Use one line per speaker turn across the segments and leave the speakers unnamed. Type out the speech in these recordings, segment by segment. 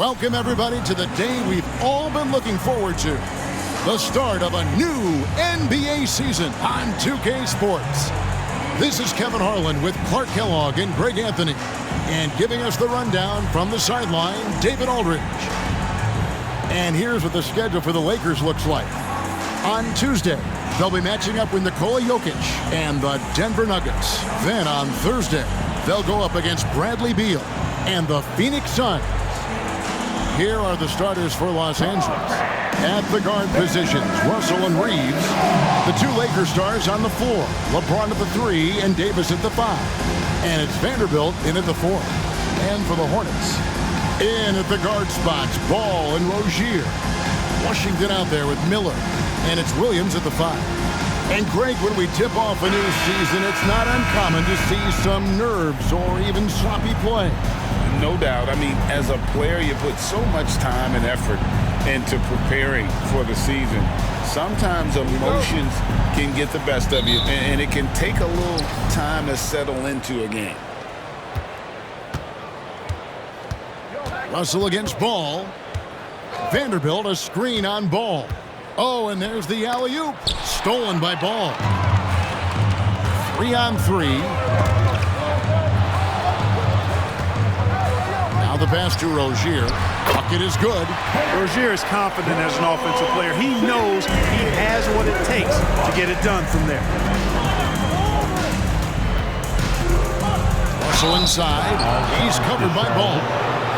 Welcome, everybody, to the day we've all been looking forward to. The start of a new NBA season on 2K Sports. This is Kevin Harlan with Clark Kellogg and Greg Anthony. And giving us the rundown from the sideline, David Aldridge. And here's what the schedule for the Lakers looks like. On Tuesday, they'll be matching up with Nikola Jokic and the Denver Nuggets. Then on Thursday, they'll go up against Bradley Beal and the Phoenix Suns. Here are the starters for Los Angeles. At the guard positions, Russell and Reeves. The two Lakers stars on the floor. LeBron at the 3 and Davis at the 5. And it's Vanderbilt in at the 4. And for the Hornets, in at the guard spots, Ball and Rozier. Washington out there with Miller. And it's Williams at the 5. And Greg, when we tip off a new season, it's not uncommon to see some nerves or even sloppy play.
No doubt. I mean, as a player, you put so much time and effort into preparing for the season. Sometimes emotions can get the best of you, and it can take a little time to settle into a game.
Russell against Ball. Vanderbilt, a screen on Ball. Oh, and there's the alley-oop. Stolen by Ball. 3-on-3. Now the pass to Rozier. Bucket is good.
Rozier is confident as an offensive player. He knows he has what it takes to get it done from there.
Russell inside. He's covered by Ball.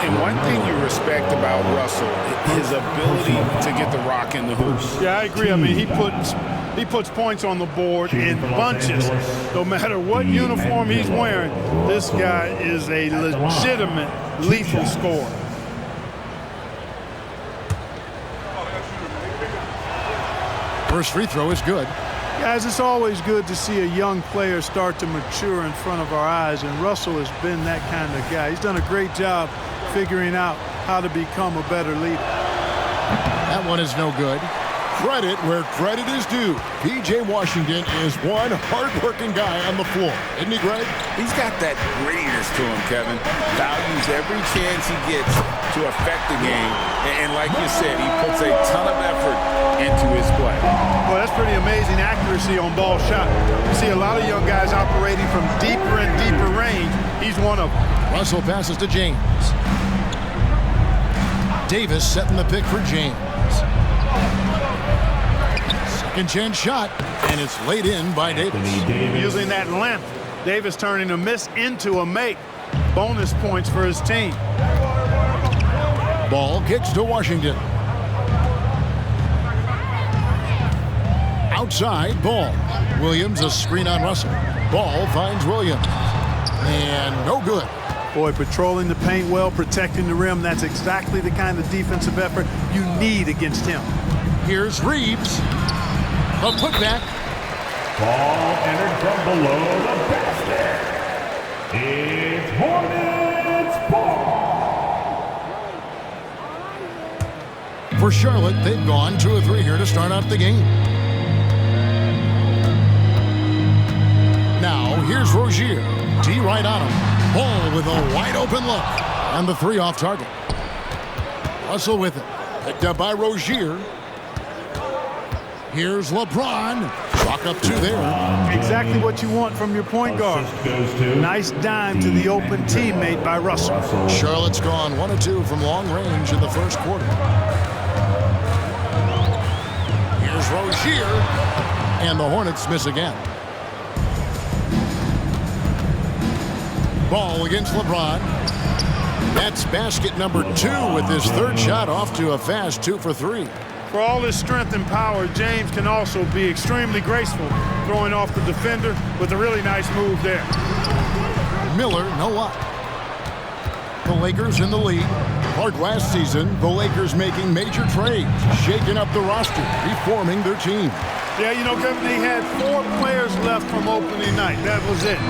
And one thing you respect about Russell, his ability to get the rock in the hoops.
Yeah, I agree. I mean, he puts points on the board in bunches. No matter what uniform he's wearing, this guy is a legitimate lethal scorer.
First free throw is good.
Guys, it's always good to see a young player start to mature in front of our eyes, and Russell has been that kind of guy. He's done a great job figuring out how to become a better leader.
That one is no good. Credit where credit is due. P.J. Washington is one hard-working guy on the floor. Isn't he, Greg?
He's got that grittiness to him, Kevin. Values every chance he gets to affect the game. And like you said, he puts a ton of effort into his play.
Well, that's pretty amazing accuracy on ball shot. You see a lot of young guys operating from deeper and deeper range. He's one of them.
Russell passes to James. Davis setting the pick for James. Second chance shot, and it's laid in by Davis.
Using that length, Davis turning a miss into a make. Bonus points for his team.
Ball kicks to Washington. Outside, Ball. Williams, a screen on Russell. Ball finds Williams. And no good.
Boy, patrolling the paint well, protecting the rim. That's exactly the kind of defensive effort you need against him.
Here's Reeves. A putback.
Ball entered from below the basket. It's Hornets ball.
For Charlotte, they've gone 2 of 3 here to start out the game. Now, here's Rozier. D right on him. Ball with a wide open look. And the 3 off target. Russell with it. Picked up by Rozier. Here's LeBron. Chalk up 2 there.
Exactly what you want from your point guard. Nice dime to the open teammate by Russell.
Charlotte's gone 1 of 2 from long range in the first quarter. Here's Rozier. And the Hornets miss again. Ball against LeBron. That's basket number 2 with his 3rd shot off to a fast 2 for 3.
For all his strength and power, James can also be extremely graceful, throwing off the defender with a really nice move there.
Miller, no luck. The Lakers in the lead. Clark, last season, the Lakers making major trades, shaking up the roster, reforming their team.
Yeah, you know, Kevin, they had 4 players left from opening night. That was it.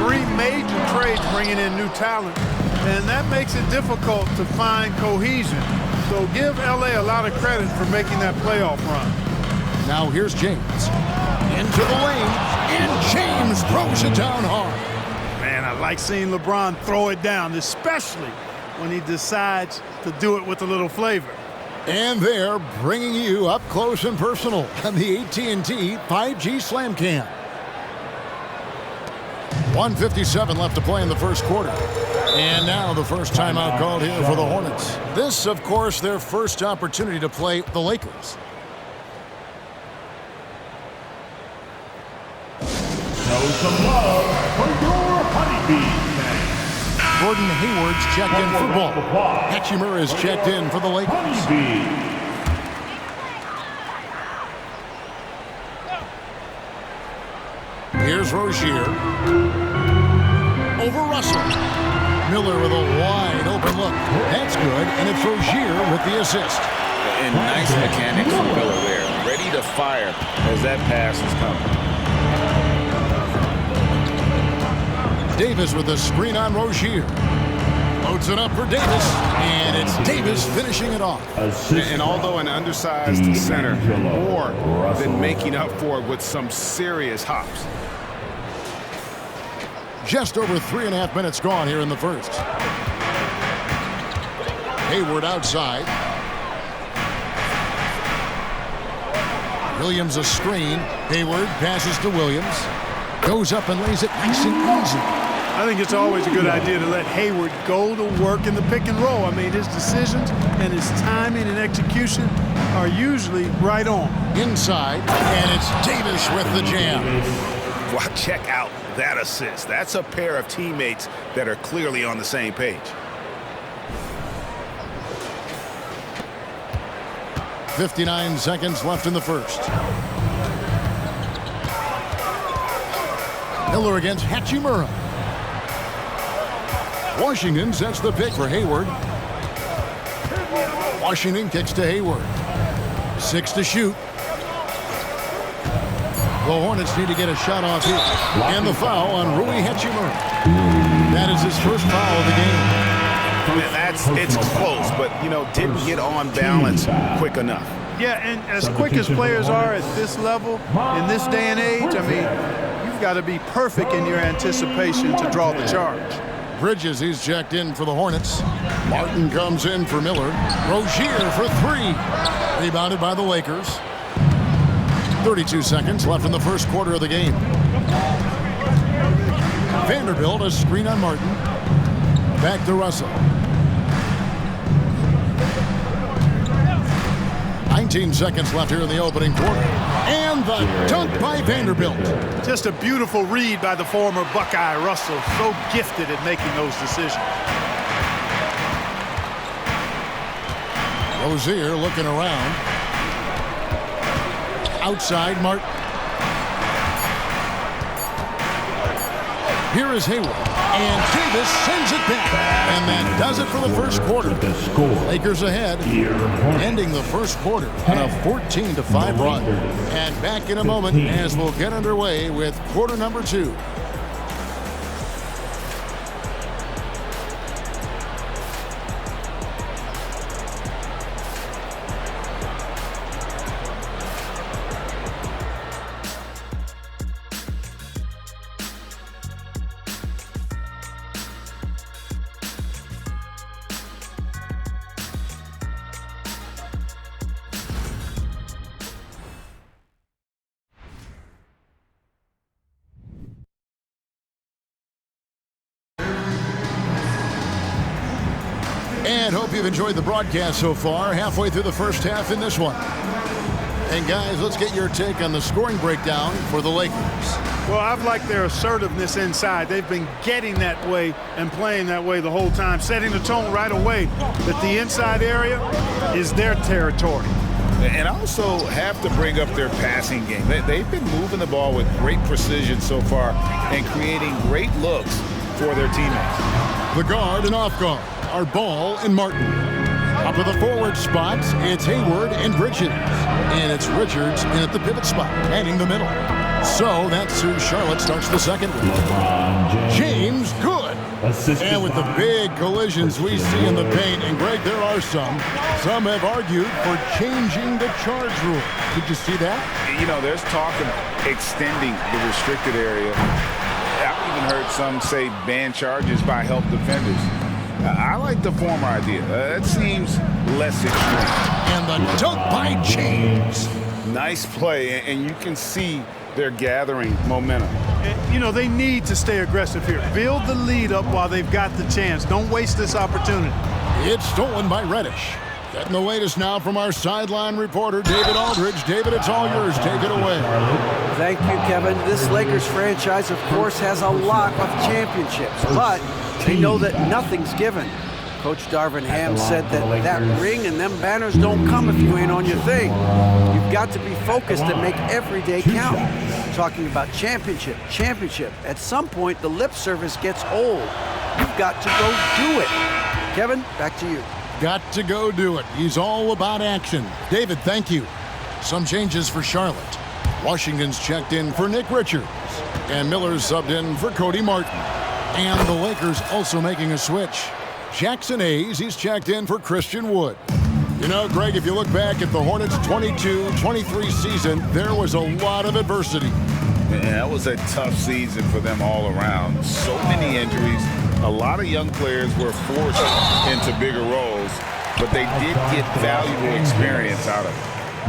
3 major trades bringing in new talent, and that makes it difficult to find cohesion. So give L.A. a lot of credit for making that playoff run.
Now here's James. Into the lane, and James throws it down hard.
Man, I like seeing LeBron throw it down, especially when he decides to do it with a little flavor.
And they're bringing you up close and personal on the AT&T 5G Slam Cam. 1:57 left to play in the first quarter. And now the first timeout called here for the Hornets. This, of course, their first opportunity to play the Lakers.
Show some love for your honeybees.
Gordon Hayward's checked in for ball. Hachimura is checked in for the Lakers. Here's Rozier. Over Russell. Miller with a wide open look. That's good, and it's Rozier with the assist.
And nice mechanics from Miller there. Ready to fire as that pass is coming.
Davis with a screen on Rozier. Loads it up for Davis, and it's Davis finishing it off.
And although an undersized center, more than making up for it with some serious hops.
Just over 3.5 minutes gone here in the first. Hayward outside. Williams a screen. Hayward passes to Williams. Goes up and lays it nice and easy.
I think it's always a good idea to let Hayward go to work in the pick and roll. I mean, his decisions and his timing and execution are usually right on.
Inside, and it's Davis with the jam.
Well, check out that assist. That's a pair of teammates that are clearly on the same page.
59 seconds left in the first. Miller against Hachimura. Washington sets the pick for Hayward. Washington kicks to Hayward. 6 to shoot. The Hornets need to get a shot off here. And the foul on Rui Hachimura. That is his first foul of the game.
It's close, but, didn't get on balance quick enough.
Yeah, and as quick as players are at this level, in this day and age, I mean, you've got to be perfect in your anticipation to draw the charge.
Bridges, he's checked in for the Hornets. Martin comes in for Miller. Rozier for 3. Rebounded by the Lakers. 32 seconds left in the first quarter of the game. Vanderbilt, a screen on Martin. Back to Russell. 19 seconds left here in the opening quarter. And the dunk by Vanderbilt.
Just a beautiful read by the former Buckeye Russell. So gifted at making those decisions.
Rozier looking around. Outside, Martin. Here is Hayward. And Davis sends it back. And that does it for the first quarter. Lakers ahead, ending the first quarter on a 14-5 run. And back in a moment as we'll get underway with quarter number 2. And hope you've enjoyed the broadcast so far. Halfway through the first half in this one. And guys, let's get your take on the scoring breakdown for the Lakers.
Well, I've liked their assertiveness inside. They've been getting that way and playing that way the whole time, setting the tone right away that the inside area is their territory.
And also have to bring up their passing game. They've been moving the ball with great precision so far and creating great looks for their teammates.
The guard and off guard are Ball and Martin. Up to the forward spots, it's Hayward and Bridges. And it's Richards in at the pivot spot, manning the middle. So that's who Charlotte starts the second with. James, good. And with the big collisions we see in the paint, and Greg, there are some have argued for changing the charge rule. Did you see that?
There's talk of extending the restricted area. I've even heard some say ban charges by help defenders. I like the former idea. That seems less extreme.
And the dunk by James.
Nice play, and you can see they're gathering momentum.
And, you know, they need to stay aggressive here. Build the lead up while they've got the chance. Don't waste this opportunity.
It's stolen by Reddish. Getting the latest now from our sideline reporter, David Aldridge. David, it's all yours. Take it away.
Thank you, Kevin. This Lakers franchise, of course, has a lot of championships, but they know that nothing's given. Coach Darvin Ham said that ring and them banners don't come if you ain't on your thing. You've got to be focused and make every day count. Talking about championship. At some point, the lip service gets old. You've got to go do it. Kevin, back to you.
Got to go do it. He's all about action. David, thank you. Some changes for Charlotte. Washington's checked in for Nick Richards. And Miller's subbed in for Cody Martin. And the Lakers also making a switch. Jackson Hayes, he's checked in for Christian Wood. You know, Greg, if you look back at the Hornets' 22-23 season, there was a lot of adversity.
Yeah, that was a tough season for them all around. So many injuries. A lot of young players were forced into bigger roles, but they did get valuable experience out of it.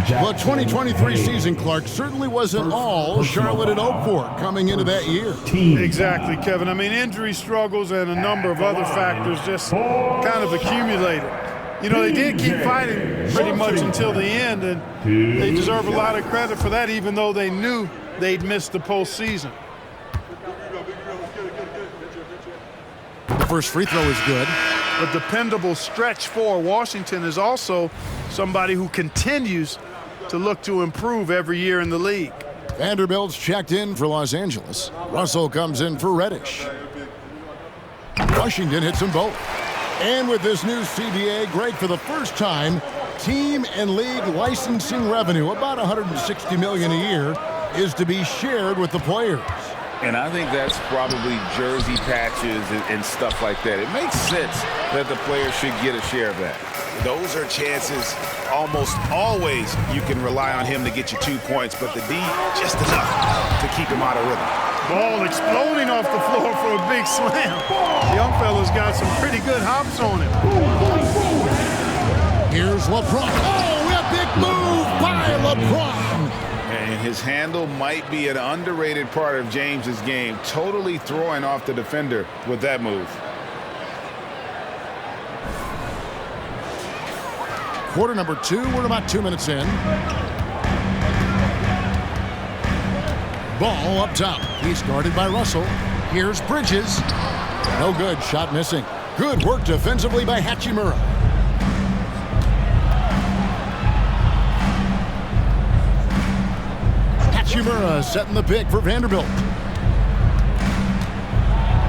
The 2023 season, Clark, certainly wasn't all Charlotte had hoped for coming into that year.
Exactly, Kevin. I mean, injury struggles and a number of other factors just kind of accumulated. You know, they did keep fighting pretty much until the end, and they deserve a lot of credit for that, even though they knew they'd missed the postseason.
The first free throw is good.
A dependable stretch for Washington is also somebody who continues to look to improve every year in the league.
Vanderbilt's checked in for Los Angeles. Russell comes in for Reddish. Washington hits them both. And with this new CBA, Greg, for the first time, team and league licensing revenue, about $160 million a year, is to be shared with the players.
And I think that's probably jersey patches and stuff like that. It makes sense that the players should get a share of that.
Those are chances almost always you can rely on him to get you 2 points, but the D just enough to keep him out of rhythm.
Ball exploding off the floor for a big slam. Young fella's got some pretty good hops on him.
Here's LeBron. Oh, a big move by LeBron.
And his handle might be an underrated part of James's game, totally throwing off the defender with that move.
Quarter number 2, we're about 2 minutes in. Ball up top. He's guarded by Russell. Here's Bridges. No good. Shot missing. Good work defensively by Hachimura. Hachimura setting the pick for Vanderbilt.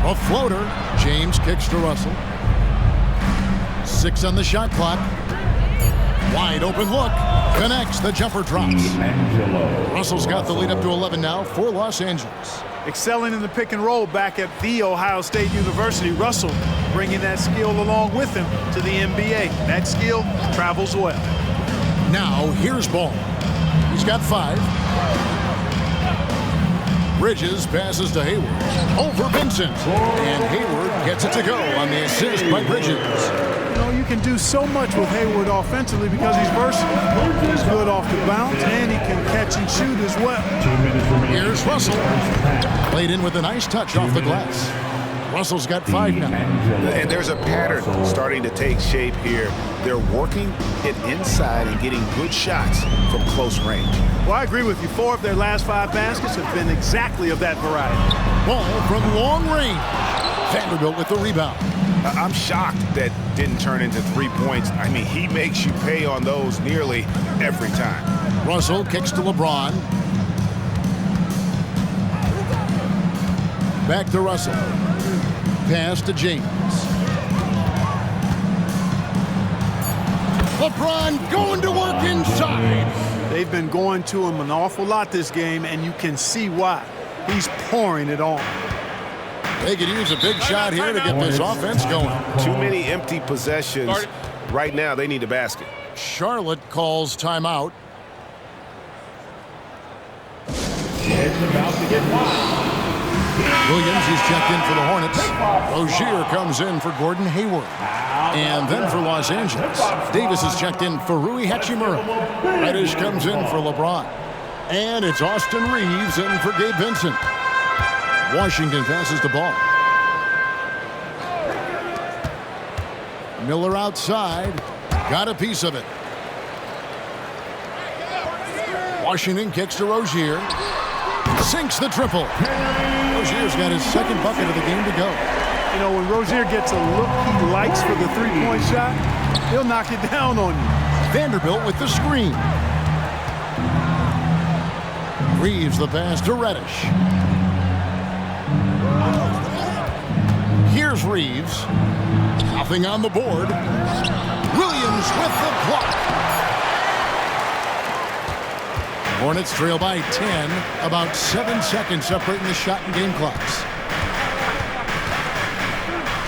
A floater. James kicks to Russell. 6 on the shot clock. Wide open look. Connects. The jumper drops. Russell's got the lead up to 11 now for Los Angeles.
Excelling in the pick and roll back at the Ohio State University. Russell bringing that skill along with him to the NBA. That skill travels well.
Now here's Ball. He's got 5. Bridges passes to Hayward. Over Vincent. And Hayward gets it to go on the assist by Bridges.
You know, you can do so much with Hayward offensively because he's versatile. He's good off the bounce, and he can catch and shoot as well.
Here's Russell. Played in with a nice touch off the glass. Russell's got 5 now.
And there's a pattern starting to take shape here. They're working it inside and getting good shots from close range.
Well, I agree with you. 4 of their last 5 baskets have been exactly of that variety.
Ball from long range. Vanderbilt with the rebound.
I'm shocked that didn't turn into 3 points. I mean, he makes you pay on those nearly every time.
Russell kicks to LeBron. Back to Russell. Pass to James. LeBron going to work inside.
They've been going to him an awful lot this game, and you can see why. He's pouring it on.
They could use a big shot here to get this offense going.
Too many empty possessions. Right now, they need a basket.
Charlotte calls timeout.
It's about to get wild.
Williams is checked in for the Hornets. Rozier comes in for Gordon Hayward. And then for Los Angeles, Davis is checked in for Rui Hachimura. Reddish comes in for LeBron. And it's Austin Reeves in for Gabe Vincent. Washington passes the ball. Miller outside. Got a piece of it. Washington kicks to Rozier. Sinks the triple. Rozier's got his second bucket of the game to go.
You know, when Rozier gets a look he likes for the three-point shot, he'll knock it down on you.
Vanderbilt with the screen. Reeves the pass to Reddish. Here's Reeves. Nothing on the board. Williams with the block. Hornets trail by 10. About 7 seconds separating the shot and game clocks.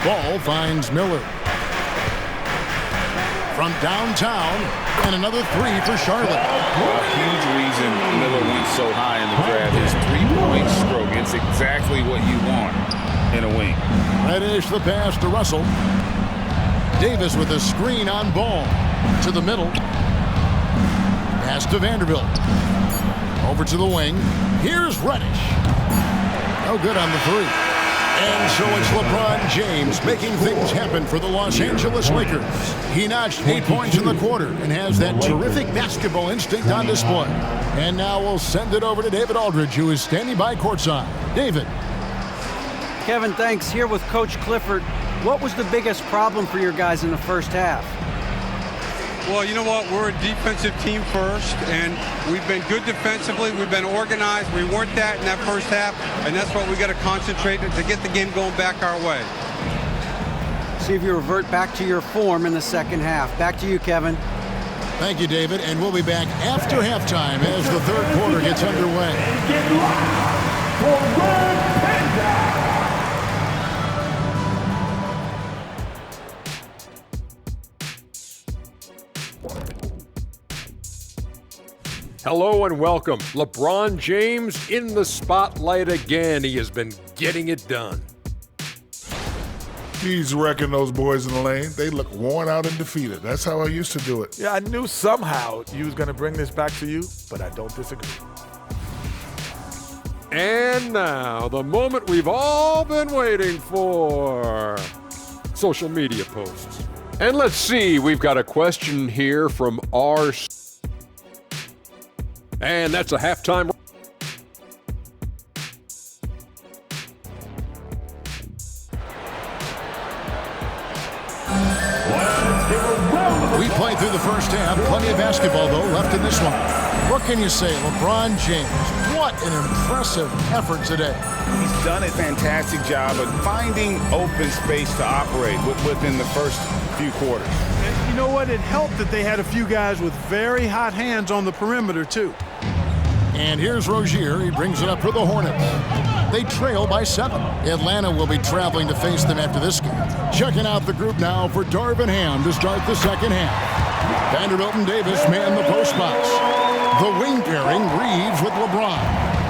Ball finds Miller. From downtown, and another three for Charlotte.
A huge reason Miller went so high in the draft. His three-point stroke. It's exactly what you want in a wing.
Reddish the pass to Russell. Davis with a screen on ball. To the middle. Pass to Vanderbilt. Over to the wing. Here's Reddish. No good on the three. And so it's LeBron James making things happen for the Los Angeles Lakers. He notched 8 points in the quarter and has that terrific basketball instinct on display. And now we'll send it over to David Aldridge, who is standing by courtside. David.
Kevin, thanks. Here with Coach Clifford. What was the biggest problem for your guys in the first half?
Well, you know what? We're a defensive team first, and we've been good defensively. We've been organized. We weren't that in that first half, and that's what we got to concentrate to get the game going back our way.
See if you revert back to your form in the second half. Back to you, Kevin.
Thank you, David, and we'll be back after halftime as the third quarter gets underway.
Get live for Red Panda.
Hello and welcome. LeBron James in the spotlight again. He has been getting it done.
He's wrecking those boys in the lane. They look worn out and defeated. That's how I used to do it.
Yeah, I knew somehow you was going to bring this back to you, but I don't disagree.
And now, the moment we've all been waiting for. Social media posts. And let's see, we've got a question here from our... And that's a halftime.
We played through the first half. Plenty of basketball, though, left in this one. What can you say? LeBron James, what an impressive effort today.
He's done a fantastic job of finding open space to operate within the first few quarters.
And you know what? It helped that they had a few guys with very hot hands on the perimeter, too.
And here's Rozier. He brings it up for the Hornets. They trail by 7. Atlanta will be traveling to face them after this game. Checking out the group now for Darvin Ham to start the second half. Vanderbilt and Davis man the post box. The wing pairing, Reeves with LeBron.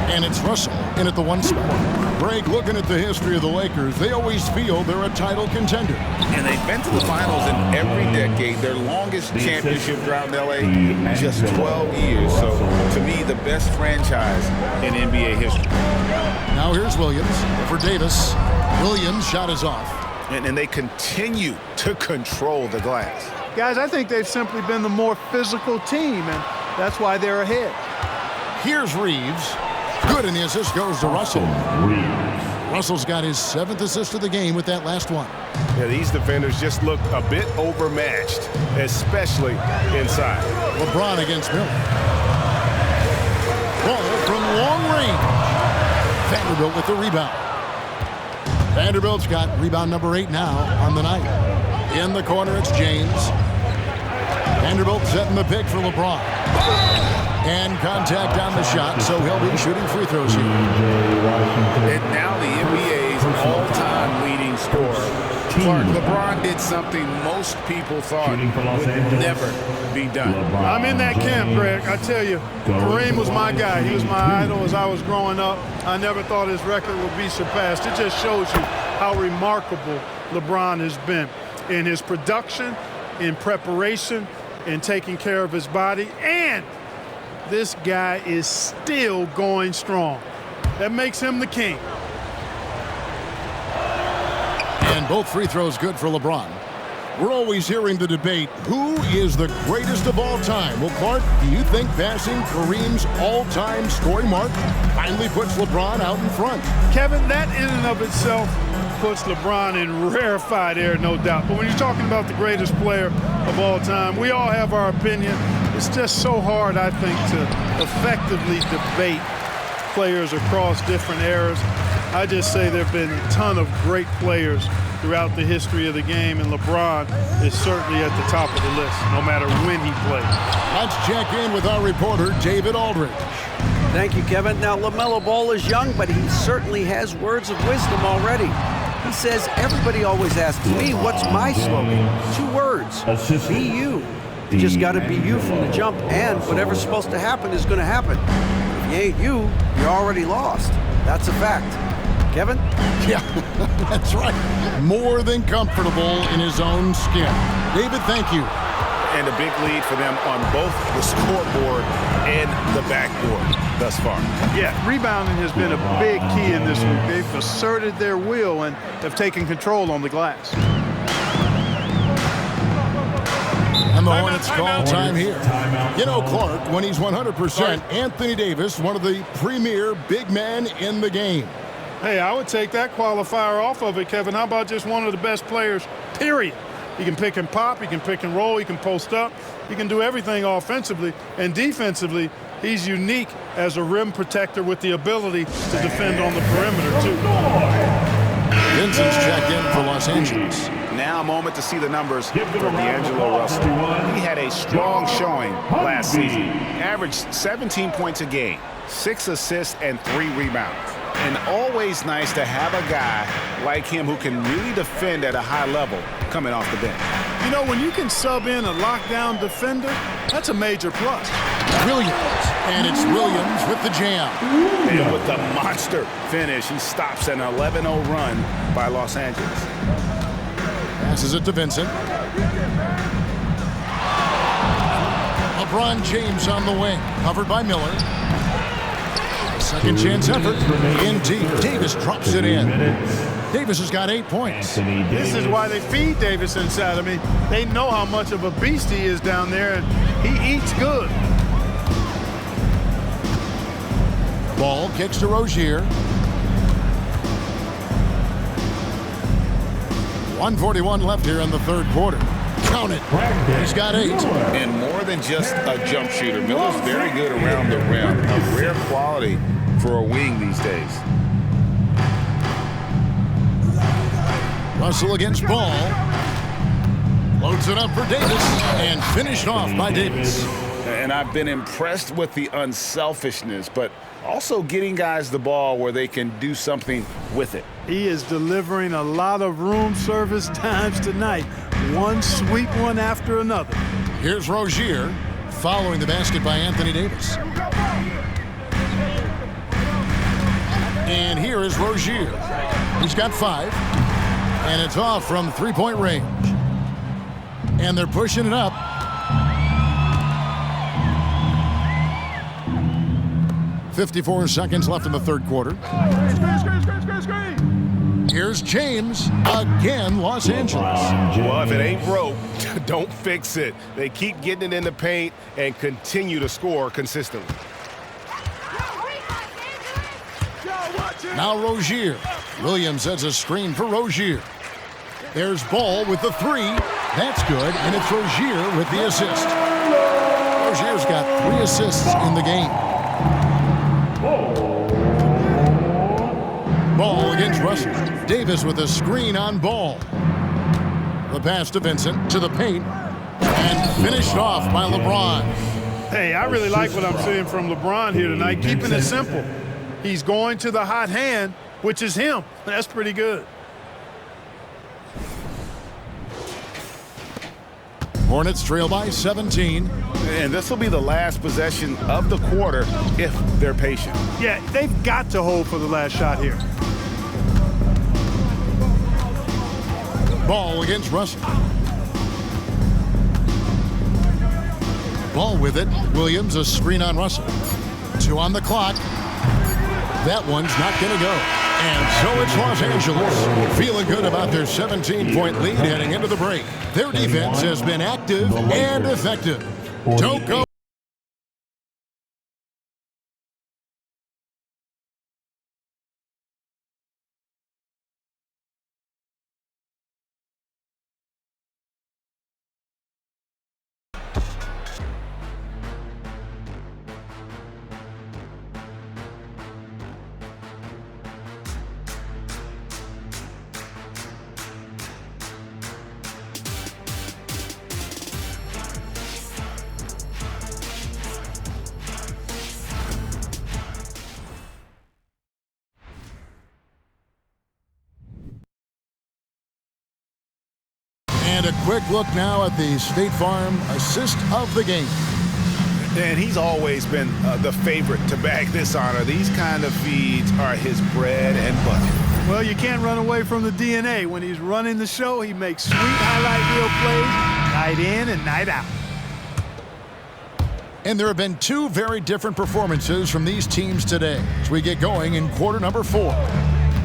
And it's Russell in at the 1 spot. Greg, looking at the history of the Lakers, they always feel they're a title contender.
And they've been to the finals in every decade. Their longest championship drought in L.A., just 12 years. So, to me, the best franchise in NBA history.
Now here's Williams for Davis. Williams' shot is off.
And they continue to control the glass.
Guys, I think they've simply been the more physical team, and that's why they're ahead.
Here's Reeves. Good, and the assist goes to Russell. Russell's got his 7th assist of the game with that last one.
Yeah, these defenders just look a bit overmatched, especially inside.
LeBron against Miller. Ball from long range. Vanderbilt with the rebound. Vanderbilt's got rebound number 8 now on the night. In the corner, it's James. Vanderbilt setting the pick for LeBron. And contact on the shot, so he'll be shooting free throws here.
And now the NBA's all-time leading scorer
Clark, LeBron did something most people thought would never be done.
I'm in that camp, Greg. I tell you, Kareem was my guy. He was my idol as I was growing up. I never thought his record would be surpassed. It just shows you how remarkable LeBron has been in his production, in preparation, in taking care of his body, and this guy is still going strong. That makes him the king.
And both free throws good for LeBron. We're always hearing the debate, who is the greatest of all time? Well, Clark, do you think passing Kareem's all-time scoring mark finally puts LeBron out in front?
Kevin, that in and of itself puts LeBron in rarefied air, no doubt. But when you're talking about the greatest player of all time, we all have our opinion. It's just so hard, I think, to effectively debate players across different eras. I just say there have been a ton of great players throughout the history of the game, and LeBron is certainly at the top of the list, no matter when he plays.
Let's check in with our reporter, David Aldridge.
Thank you, Kevin. Now, LaMelo Ball is young, but he certainly has words of wisdom already. He says, everybody always asks me, what's my slogan? 2 words, be you. You just got to be you from the jump, and whatever's supposed to happen is going to happen. If you ain't you, you're already lost. That's a fact. Kevin?
Yeah, that's right. More than comfortable in his own skin. David, thank you.
And a big lead for them on both the scoreboard and the backboard thus far.
Yeah, rebounding has been a big key in this week. They've asserted their will and have taken control on the glass.
And the Hornets call time here. You know, Clark, when he's 100%, Anthony Davis, one of the premier big men in the game.
Hey, I would take that qualifier off of it, Kevin. How about just one of the best players, period? He can pick and pop, he can pick and roll, he can post up, he can do everything offensively. And defensively, he's unique as a rim protector with the ability to defend on the perimeter, too.
Vincent's checked in for Los Angeles.
Now a moment to see the numbers for D'Angelo Russell. He had a strong showing last season. Averaged 17 points a game, 6 assists, and 3 rebounds. And always nice to have a guy like him who can really defend at a high level coming off the bench.
You know, when you can sub in a lockdown defender, that's a major plus.
Williams, and it's Williams with the jam.
And with the monster finish, he stops an 11-0 run by Los Angeles.
Passes it to Vincent. LeBron James on the wing, covered by Miller. Second chance effort. In deep. Davis drops it in. Davis has got 8 points.
This is why they feed Davis inside. I mean, they know how much of a beast he is down there, and he eats good.
Ball kicks to Rozier. 1:41 left here in the third quarter. Count it. He's got 8.
And more than just a jump shooter, Miller's very good around the rim. A rare quality for a wing these days.
Russell against Ball. Loads it up for Davis and finished off by Davis.
And I've been impressed with the unselfishness, but also getting guys the ball where they can do something with it.
He is delivering a lot of room service times tonight. One sweet one after another.
Here's Rozier following the basket by Anthony Davis. And here is Rozier. He's got 5. And it's off from three-point range. And they're pushing it up. .54 seconds left in the third quarter. Here's James, again, Los Angeles.
Well, if it ain't broke, don't fix it. They keep getting it in the paint and continue to score consistently.
Now Rozier. Williams sets a screen for Rozier. There's Ball with the 3. That's good, and it's Rozier with the assist. Rozier's got 3 assists in the game. Ball against Russell. Davis with a screen on Ball. The pass to Vincent, to the paint, and finished off by LeBron.
Hey, I really like what I'm seeing from LeBron here tonight, keeping it simple. He's going to the hot hand, which is him. That's pretty good.
Hornets trail by 17.
And this will be the last possession of the quarter if they're patient.
Yeah, they've got to hold for the last shot here.
Ball against Russell. Ball with it. Williams, a screen on Russell. 2 on the clock. That one's not going to go. And so it's Los Angeles feeling good about their 17-point lead heading into the break. Their defense has been active and effective. Don't go. And a quick look now at the State Farm assist of the game.
And he's always been the favorite to bag this honor. These kind of feeds are his bread and butter.
Well, you can't run away from the DNA. When he's running the show, he makes sweet highlight reel plays night in and night out.
And there have been 2 very different performances from these teams today as we get going in quarter number 4.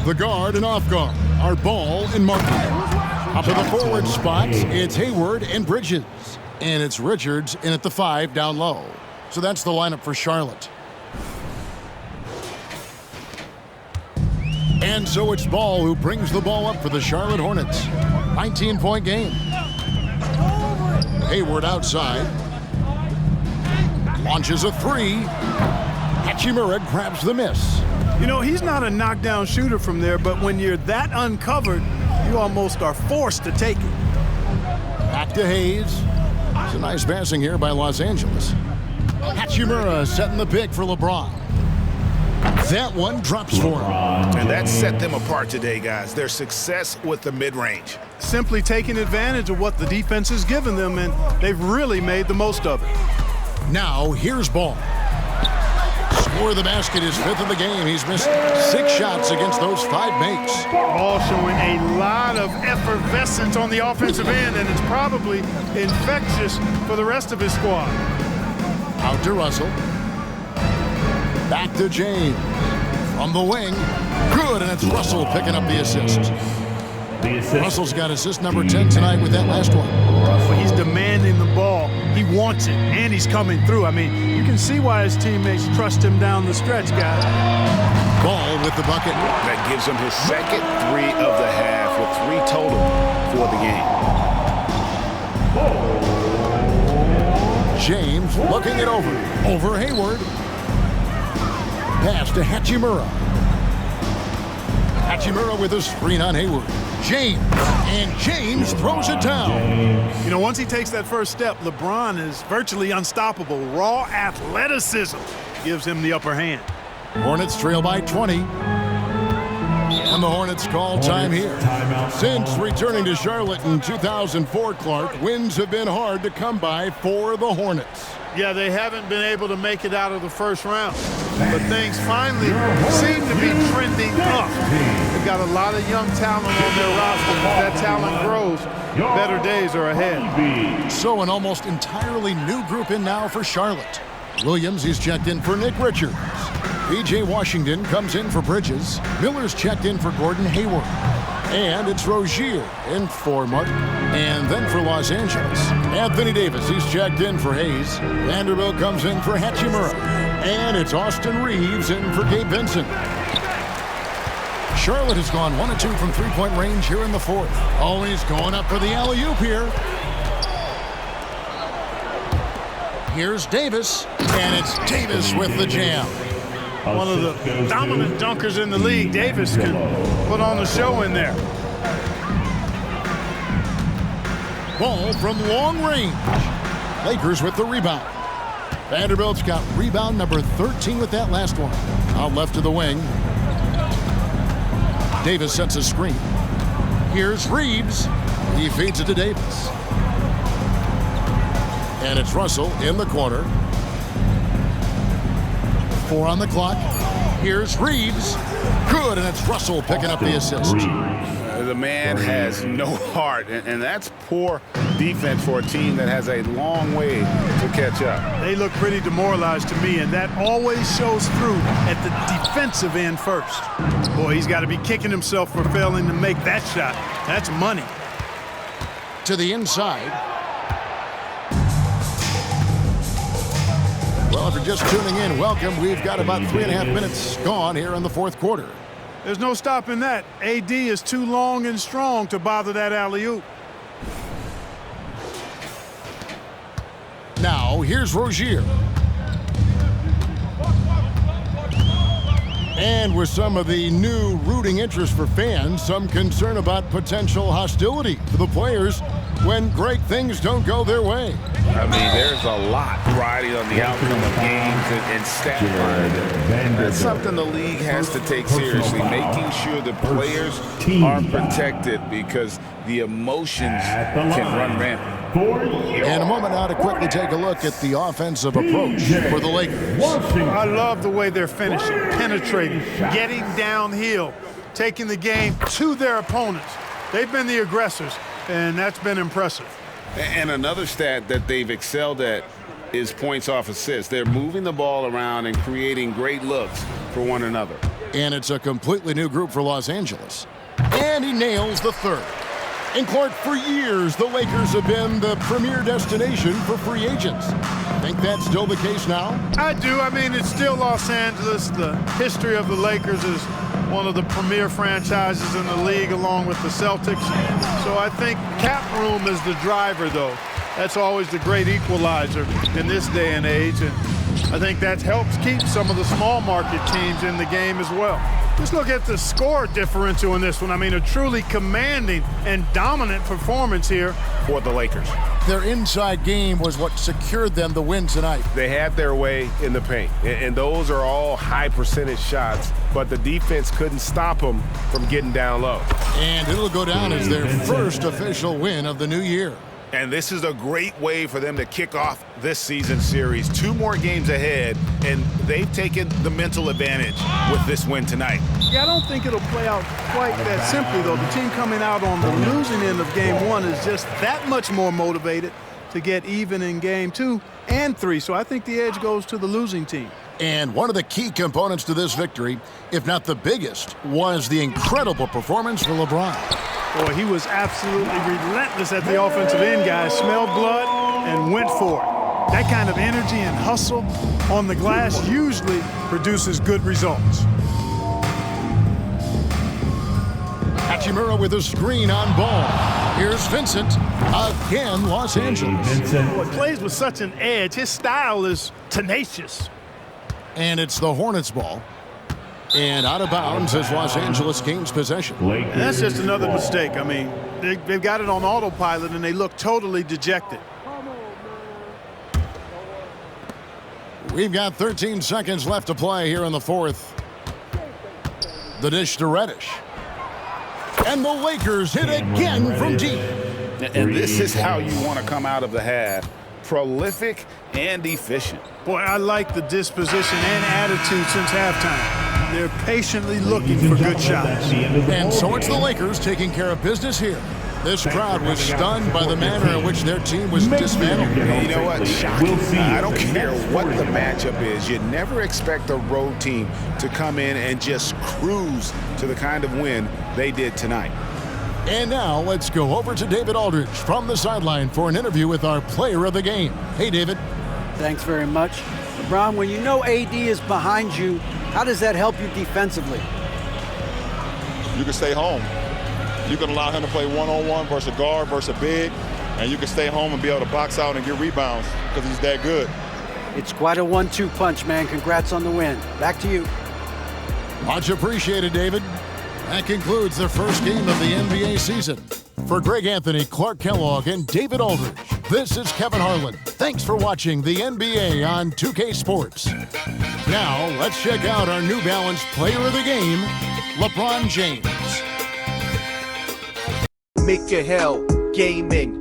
The guard and off guard are Ball and Martin. Up to the forward spots, it's Hayward and Bridges. And it's Richards in at the 5 down low. So that's the lineup for Charlotte. And so it's Ball who brings the ball up for the Charlotte Hornets. 19-point game. Hayward outside. Launches a 3. Hachimura grabs the miss.
You know, he's not a knockdown shooter from there, but when you're that uncovered, you almost are forced to take it.
Back to Hayes. It's a nice passing here by Los Angeles. Hachimura setting the pick for LeBron. That one drops for him.
And that set them apart today, guys. Their success with the mid-range.
Simply taking advantage of what the defense has given them, and they've really made the most of it.
Now, here's Ball. Score of the basket is 5th of the game. He's missed 6 shots against those 5 makes.
Ball showing a lot of effervescence on the offensive end, and it's probably infectious for the rest of his squad.
Out to Russell. Back to James. From the wing. Good, and it's Russell picking up the assist. Russell's got assist number 10 tonight with that last one.
Well, he's demanding the ball. He wants it, and he's coming through. I mean, you can see why his teammates trust him down the stretch, guys.
Ball with the bucket.
That gives him his second 3 of the half with 3 total for the game.
James looking it over. Over Hayward. Pass to Hachimura. Hachimura with a screen on Hayward. James. And James throws it down.
You know, once he takes that first step, LeBron is virtually unstoppable. Raw athleticism gives him the upper hand.
Hornets trail by 20. And the Hornets call time here. Since returning to Charlotte in 2004, Clark, wins have been hard to come by for the Hornets.
Yeah, they haven't been able to make it out of the first round. But things finally seem to be trending up. They've got a lot of young talent on their roster. As that talent grows, better days are ahead.
So an almost entirely new group in now for Charlotte. Williams, he's checked in for Nick Richards. P.J. Washington comes in for Bridges. Miller's checked in for Gordon Hayward. And it's Rozier in for Martin. And then for Los Angeles, Anthony Davis, he's checked in for Hayes. Vanderbilt comes in for Hachimura. And it's Austin Reeves in for Gabe Vincent. Charlotte has gone 1 of 2 from three-point range here in the 4th. Always going up for the alley-oop here. Here's Davis, and it's Davis with the jam.
One of the dominant dunkers in the league. Davis can put on the show in there.
Ball from long range. Lakers with the rebound. Vanderbilt's got rebound number 13 with that last one. Out left to the wing. Davis sets a screen. Here's Reeves. He feeds it to Davis. And it's Russell in the corner. 4 on the clock. Here's Reeves. Good, and it's Russell picking up the assist.
The man has no heart, and that's poor defense for a team that has a long way to catch up.
They look pretty demoralized to me, and that always shows through at the defensive end first. Boy, he's got to be kicking himself for failing to make that shot. That's money.
To the inside. Well, if you're just tuning in, welcome. We've got about 3.5 minutes gone here in the fourth quarter.
There's no stopping that. AD is too long and strong to bother that alley-oop.
Now, here's Rozier. And with some of the new rooting interest for fans, some concern about potential hostility to the players when great things don't go their way.
I mean, there's a lot riding on the outcome of games and stat line. That's something the league has to take seriously, making sure the players are protected because the emotions can run rampant.
And a moment now to quickly take a look at the offensive approach for the Lakers.
I love the way they're finishing, penetrating, getting downhill, taking the game to their opponents. They've been the aggressors, and that's been impressive.
And another stat that they've excelled at is points off assists. They're moving the ball around and creating great looks for one another.
And it's a completely new group for Los Angeles. And he nails the third. And Clark, for years, the Lakers have been the premier destination for free agents. Think that's still the case now?
I do. I mean, it's still Los Angeles. The history of the Lakers is one of the premier franchises in the league along with the Celtics. So I think cap room is the driver, though. That's always the great equalizer in this day and age. And I think that helps keep some of the small market teams in the game as well. Just look at the score differential in this one. I mean, a truly commanding and dominant performance here
for the Lakers.
Their inside game was what secured them the win tonight.
They had their way in the paint, and those are all high percentage shots, but the defense couldn't stop them from getting down low.
And it'll go down as their first official win of the new year.
And this is a great way for them to kick off this season series. 2 more games ahead, and they've taken the mental advantage with this win tonight.
Yeah, I don't think it'll play out quite that simply, though. The team coming out on the losing end of game 1 is just that much more motivated to get even in game 2 and 3. So I think the edge goes to the losing team.
And one of the key components to this victory, if not the biggest, was the incredible performance for LeBron.
Boy, he was absolutely relentless at the offensive end, guys. Smelled blood and went for it. That kind of energy and hustle on the glass usually produces good results.
Hachimura with a screen on ball. Here's Vincent. Again, Los Angeles.
Boy, plays with such an edge. His style is tenacious.
And it's the Hornets ball. And out of bounds as Los Angeles gains possession.
And that's just another mistake. I mean, they've got it on autopilot, and they look totally dejected.
We've got 13 seconds left to play here in the fourth. The dish to Reddish. And the Lakers hit again from deep.
And this is how you want to come out of the half. Prolific and efficient.
Boy, I like the disposition and attitude since halftime. They're patiently looking for good shots.
And so it's the Lakers taking care of business here. This crowd was stunned by the manner in which their team was dismantled.
You know what? Shocking. I don't care what the matchup is. You never expect a road team to come in and just cruise to the kind of win they did tonight.
And now let's go over to David Aldridge from the sideline for an interview with our player of the game. Hey, David.
Thanks very much. LeBron, when you know AD is behind you, how does that help you defensively?
You can stay home. You can allow him to play one-on-one versus a guard versus a big, and you can stay home and be able to box out and get rebounds because he's that good.
It's quite a 1-2 punch, man. Congrats on the win. Back to you.
Much appreciated, David. That concludes the first game of the NBA season. For Greg Anthony, Clark Kellogg, and David Aldridge, this is Kevin Harlan. Thanks for watching the NBA on 2K Sports. Now, let's check out our New Balance player of the game, LeBron James.
Make your hell gaming.